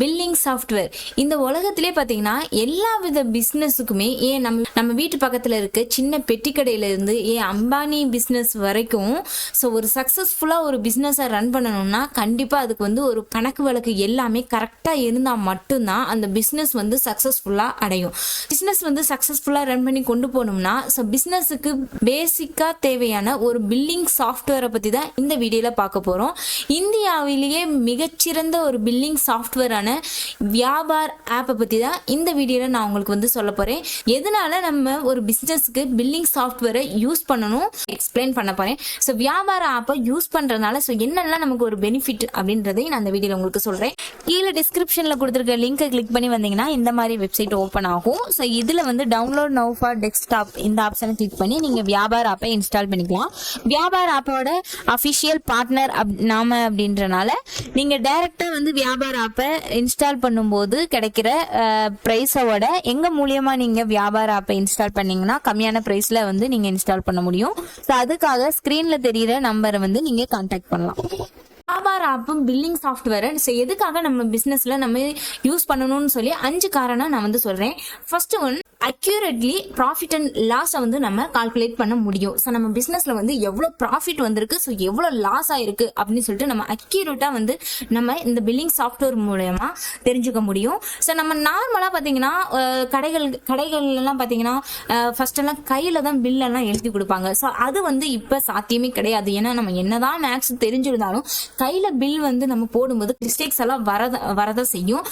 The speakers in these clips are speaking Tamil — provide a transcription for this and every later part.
Billing software. இந்த உலகத்திலே பார்த்தீங்கன்னா எல்லா வித பிஸ்னஸுக்குமே ஏன் நம்ம வீட்டு பக்கத்தில் இருக்க சின்ன பெட்டி கடையில இருந்து ஏன் அம்பானி பிஸ்னஸ் வரைக்கும் ஒரு சக்ஸஸ்ஃபுல்லாக ஒரு பிஸ்னஸை ரன் பண்ணணும்னா கண்டிப்பாக அதுக்கு ஒரு கணக்கு வழக்கு எல்லாமே கரெக்டாக இருந்தால் மட்டும்தான் அந்த பிஸ்னஸ் சக்ஸஸ்ஃபுல்லாக அடையும். பிஸ்னஸ் சக்ஸஸ்ஃபுல்லாக ரன் பண்ணி கொண்டு போகணும்னா பிஸ்னஸுக்கு பேசிக்காக தேவையான ஒரு பில்லிங் சாஃப்ட்வேரை பற்றி தான் இந்த வீடியோவில் பார்க்க போகிறோம். இந்தியாவிலேயே மிகச்சிறந்த ஒரு பில்லிங் சாஃப்ட்வேரான வியாபார் ஆப்பை பற்றி தான் இந்த வீடியோவில் நான் உங்களுக்கு சொல்ல போகிறேன். எதனால நம்ம ஒரு பிஸ்னஸ்க்கு பில்லிங் சாஃப்ட்வேரை யூஸ் பண்ணணும் எக்ஸ்பிளைன் பண்ண போகிறேன். வியாபார ஆப்பை யூஸ் பண்ணுறதுனால என்னெல்லாம் நமக்கு ஒரு பெனிஃபிட் அப்படின்றதையும் நான் இந்த வீடியோவில் உங்களுக்கு சொல்கிறேன். கீழே டிஸ்கிரிப்ஷனில் கொடுத்துருக்க லிங்கை கிளிக் பண்ணி வந்தீங்கன்னா இந்த மாதிரி வெப்சைட் ஓப்பன் ஆகும். இதில் டவுன்லோட் நவ் ஃபார் டெஸ்க்டாப் இந்த ஆப்ஷனை கிளிக் பண்ணி நீங்கள் வியாபார் ஆப்பை இன்ஸ்டால் பண்ணிக்கலாம். வியாபார் ஆப்போட அஃபிஷியல் பார்ட்னர் நாம அப்படின்றனால நீங்கள் டைரெக்டாக வியாபார ஆப்பை இன்ஸ்டால் பண்ணும்போது கிடைக்கிற ப்ரைஸோட எங்கள் மூலியமாக நீங்கள் வியாபார ஆப்பை இன்ஸ்டால் பண்ணீங்கன்னா கம்மியான ப்ரைஸில் நீங்கள் இன்ஸ்டால் பண்ண முடியும். அதுக்காக ஸ்க்ரீனில் தெரிகிற நம்பரை நீங்கள் கான்டாக்ட் பண்ணலாம். வியாபார ஆப்பும் பில்லிங் சாஃப்ட்வேரை எதுக்காக நம்ம பிஸ்னஸ்ல நம்ம யூஸ் பண்ணணும்னு சொல்லி 5 காரணம் நான் சொல்றேன். First one, accurately profit and லாஸை நம்ம கால்குலேட் பண்ண முடியும். நம்ம பிஸ்னஸ்ல எவ்வளோ ப்ராஃபிட் வந்திருக்கு, எவ்வளோ லாஸ் ஆயிருக்கு அப்படின்னு சொல்லிட்டு நம்ம அக்யூரேட்டா நம்ம இந்த பில்லிங் சாஃப்ட்வேர் மூலயமா தெரிஞ்சுக்க முடியும். நம்ம நார்மலா பாத்தீங்கன்னா கடைகள்லாம் பாத்தீங்கன்னா ஃபர்ஸ்ட் எல்லாம் கையில தான் பில்லெல்லாம் எழுதி கொடுப்பாங்க. அது இப்ப சாத்தியமே கிடையாது. ஏன்னா நம்ம என்னதான் மேக்ஸ் தெரிஞ்சிருந்தாலும் கையில பில் நம்ம போடும்போது மிஸ்டேக்ஸ் எல்லாம் வரத செய்யும்.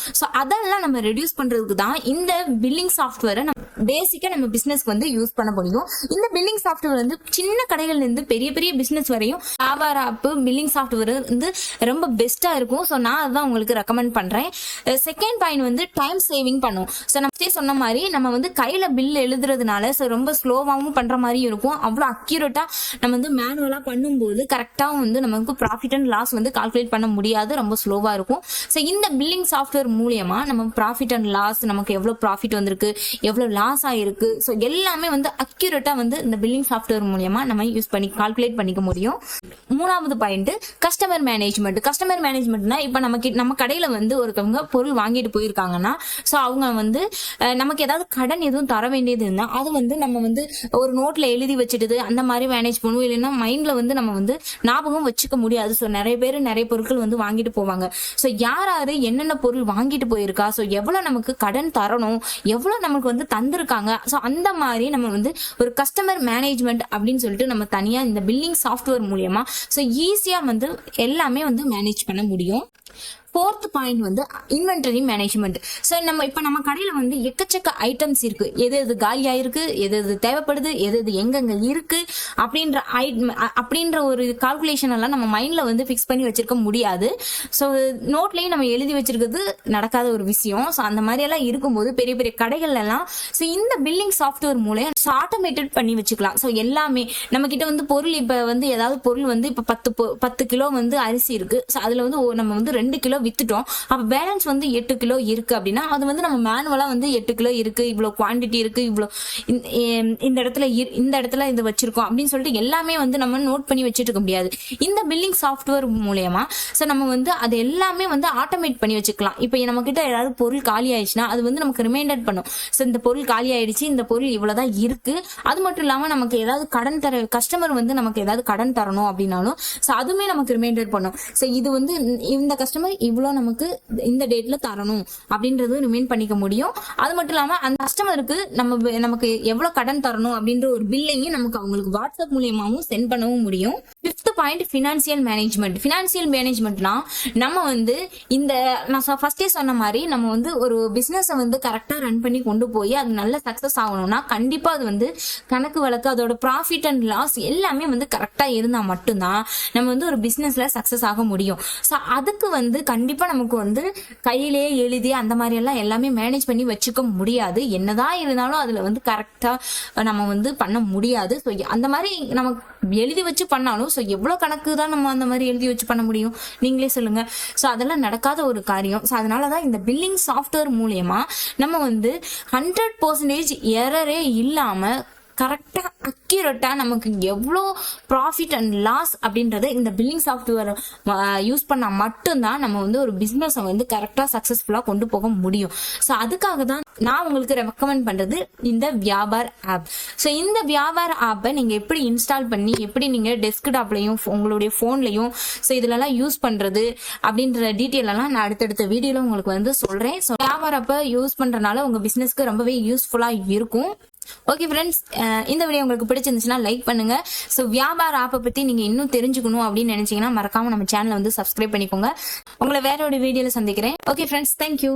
அதெல்லாம் நம்ம ரெடியூஸ் பண்றதுக்கு தான் இந்த பில்லிங் சாஃப்ட்வேரை பேசிக்கா நம்ம பிசினஸ்க்கு யூஸ் பண்ண முடியும். இந்த பில்லிங் சாஃப்ட்வேர் சின்ன கடைகள்ல இருந்து பெரிய பெரிய பிசினஸ் வரையும் வியாபார ஆப் பில்லிங் சாஃப்ட்வேர் ரொம்ப பெஸ்டா இருக்கும். நான் அதான் உங்களுக்கு ரெக்கமெண்ட் பண்றேன். செகண்ட் பாயிண்ட் டைம் சேவிங் பண்ணும். நம்ம சொன்ன மாதிரி நம்ம கையில பில் எழுதுறதுனால ரொம்ப ஸ்லோவாகவும் பண்ற மாதிரி இருக்கும். அவ்வளவு அக்யூரேட்டா நம்ம மேனுவலா பண்ணும்போது கரெக்டாகவும் நமக்கு ப்ராஃபிட் அண்ட் லாஸ் கால்குலேட் பண்ண முடியாது, ரொம்ப ஸ்லோவா இருக்கும். இந்த பில்லிங் சாஃப்ட்வேர் மூலியமா நம்ம ப்ராஃபிட் அண்ட் லாஸ், நமக்கு எவ்வளவு ப்ராஃபிட் வந்திருக்கு, எவ்வளவு லாஸ் ஆயிருக்கு, எல்லாமே அக்யூரேட்டா இந்த பில்லிங் சாஃப்ட்வேர் மூலமா நம்ம யூஸ் பண்ணி கால்குலேட் பண்ணிக்க முடியும். மூணாவது பாயிண்ட், கஸ்டமர் மேனேஜ்மெண்ட். கஸ்டமர் மேனேஜ்மெண்ட்னா இப்ப நம்ம கடையில ஒருத்தவங்க பொருள் வாங்கிட்டு போயிருக்காங்கன்னா அவங்க நமக்கு ஏதாவது கடன் எதுவும் தர வேண்டியது இருந்தா அது நம்ம ஒரு நோட்ல எழுதி வச்சுட்டு அந்த மாதிரி மேனேஜ் பண்ணுவோம். இல்லைன்னா மைண்ட்ல நம்ம ஞாபகம் வச்சுக்க முடியாது. நிறைய பேர் நிறைய பொருட்கள் வாங்கிட்டு போவாங்க. யாரு என்னென்ன பொருள் வாங்கிட்டு போயிருக்கா, எவ்வளவு நமக்கு கடன் தரணும், எவ்வளவு நமக்கு தந்திருக்காங்க, அந்த மாதிரி நம்ம ஒரு கஸ்டமர் மேனேஜ்மெண்ட் அப்படின்னு சொல்லிட்டு நம்ம தனியா இந்த பில்லிங் சாஃப்ட்வேர் மூலியமா ஈஸியா எல்லாமே மேனேஜ் பண்ண முடியும். Fourth point inventory management. நம்ம கடையில எக்கச்சக்க ஐட்டம்ஸ் இருக்கு. எது காலியா இருக்கு, எது தேவைப்படுது, எது எங்கெங்க இருக்கு அப்படின்ற ஒரு கால்குலேஷன் எல்லாம் நம்ம மைண்ட்ல ஃபிக்ஸ் பண்ணி வச்சிருக்க முடியாது. நோட்லயும் நம்ம எழுதி வச்சிருக்கிறது நடக்காத ஒரு விஷயம். அந்த மாதிரி எல்லாம் இருக்கும்போது பெரிய பெரிய கடைகள்ல எல்லாம் இந்த பில்லிங் சாஃப்ட்வேர் மூலம் ஆட்டோமேட்டட் பண்ணி வச்சுக்கலாம். எல்லாமே நம்ம கிட்ட பொருள் இப்ப ஏதாவது பொருள் இப்ப 10 கிலோ அரிசி இருக்கு. அதுல நம்ம 2 கிலோ வித்துட்டோம். அப்ப பேலன்ஸ் 8 கிலோ இருக்கு அப்படின்னா அது நம்ம மேனுவலா 8 கிலோ இருக்கு, இவ்வளவு குவான்டிட்டி இருக்கு, இவ்வளவு இந்த இடத்துல இது வச்சிருக்கோம் அப்படின்னு சொல்லிட்டு எல்லாமே நம்ம நோட் பண்ணி வச்சுட்டு இருக்க முடியாது. இந்த பில்லிங் சாஃப்ட்வேர் மூலமா நம்ம அது எல்லாமே ஆட்டோமேட் பண்ணி வச்சுக்கலாம். இப்ப நம்ம கிட்ட ஏதாவது பொருள் காலி ஆயிடுச்சுன்னா அது நமக்கு ரிமைண்டர் பண்ணும். இந்த பொருள் காலி ஆயிடுச்சு, இந்த பொருள் இவ்வளவுதான் இருக்கு. அது மட்டும் இல்லாம நமக்கு ஏதாவது கடன் தர கஸ்டமர் நமக்கு ஏதாவது கடன் தரணும் அப்படின்னாலும் அதுவுமே நமக்கு ரிமைண்டர் பண்ணும். இது இந்த கஸ்டமர் இவ்வளோ நமக்கு இந்த டேட்ல தரணும் அப்படின்றது ரிமைண்ட் பண்ணிக்க முடியும். அது மட்டும் இல்லாம அந்த கஸ்டமருக்கு நமக்கு எவ்வளவு கடன் தரணும் அப்படின்ற ஒரு பில்லையும் நமக்கு அவங்களுக்கு வாட்ஸ்அப் மூலியமாவும் சென்ட் பண்ணவும் முடியும். Fifth point, financial management. Financial மேனேஜ்மெண்ட்னா நம்ம இந்த நான் ஃபர்ஸ்டே சொன்ன மாதிரி நம்ம ஒரு பிசினஸை கரெக்டா ரன் பண்ணி கொண்டு போய் அது நல்ல சக்சஸ் ஆகணும்னா கண்டிப்பா அது கணக்கு வழக்கு, அதோட ப்ராஃபிட் அண்ட் லாஸ் எல்லாமே கரெக்டா இருந்தா மட்டும்தான் நம்ம ஒரு பிசினஸ்ல சக்சஸ் ஆக முடியும். அதுக்கு கண்டிப்பா நமக்கு கையிலேயே எழுதி அந்த மாதிரி எல்லாம் எல்லாமே மேனேஜ் பண்ணி வச்சுக்க முடியாது. என்னதான் இருந்தாலும் அதுல கரெக்டா நம்ம பண்ண முடியாது. அந்த மாதிரி நமக்கு எழுதி வச்சு பண்ணாலும் எவ்வளவு கணக்கு தான் நம்ம அந்த மாதிரி எழுதி வச்சு பண்ண முடியும், நீங்களே சொல்லுங்க. அதெல்லாம் நடக்காத ஒரு காரியம். அதனாலதான் இந்த பில்லிங் சாஃப்ட்வேர் மூலியமா நம்ம 100% எரரே இல்லாம கரெக்டாக அக்யூரேட்டாக நமக்கு எவ்வளோ ப்ராஃபிட் அண்ட் லாஸ் அப்படின்றது இந்த பில்லிங் சாஃப்ட்வேர் யூஸ் பண்ணால் மட்டும்தான் நம்ம வந்து ஒரு பிஸ்னஸை வந்து கரெக்டாக சக்ஸஸ்ஃபுல்லாக கொண்டு போக முடியும். ஸோ அதுக்காக தான் நான் உங்களுக்கு ரெக்கமெண்ட் பண்ணுறது இந்த வியாபார் ஆப். ஸோ இந்த வியாபார ஆப்பை நீங்கள் எப்படி இன்ஸ்டால் பண்ணி எப்படி நீங்கள் டெஸ்க்டாப்லையும் உங்களுடைய ஃபோன்லையும் ஸோ இதிலெல்லாம் யூஸ் பண்ணுறது அப்படின்ற டீட்டெயில் எல்லாம் நான் அடுத்தடுத்த வீடியோவில் உங்களுக்கு வந்து சொல்கிறேன். ஸோ வியாபார ஆப்பை யூஸ் பண்ணுறதுனால உங்கள் பிஸ்னஸ்க்கு ரொம்பவே யூஸ்ஃபுல்லாக இருக்கும். ஓகே ஃப்ரெண்ட்ஸ், இந்த வீடியோ உங்களுக்கு பிடிச்சிருந்துச்சுன்னா லைக் பண்ணுங்க. ஸோ வியாபார ஆப்பை பற்றி நீங்கள் இன்னும் தெரிஞ்சுக்கணும் அப்படின்னு நினைச்சீங்கன்னா மறக்காம நம்ம சேனலை வந்து சப்ஸ்கிரைப் பண்ணிக்கோங்க. உங்களை வேற ஒரு வீடியோவில் சந்திக்கிறேன். Okay friends, thank you.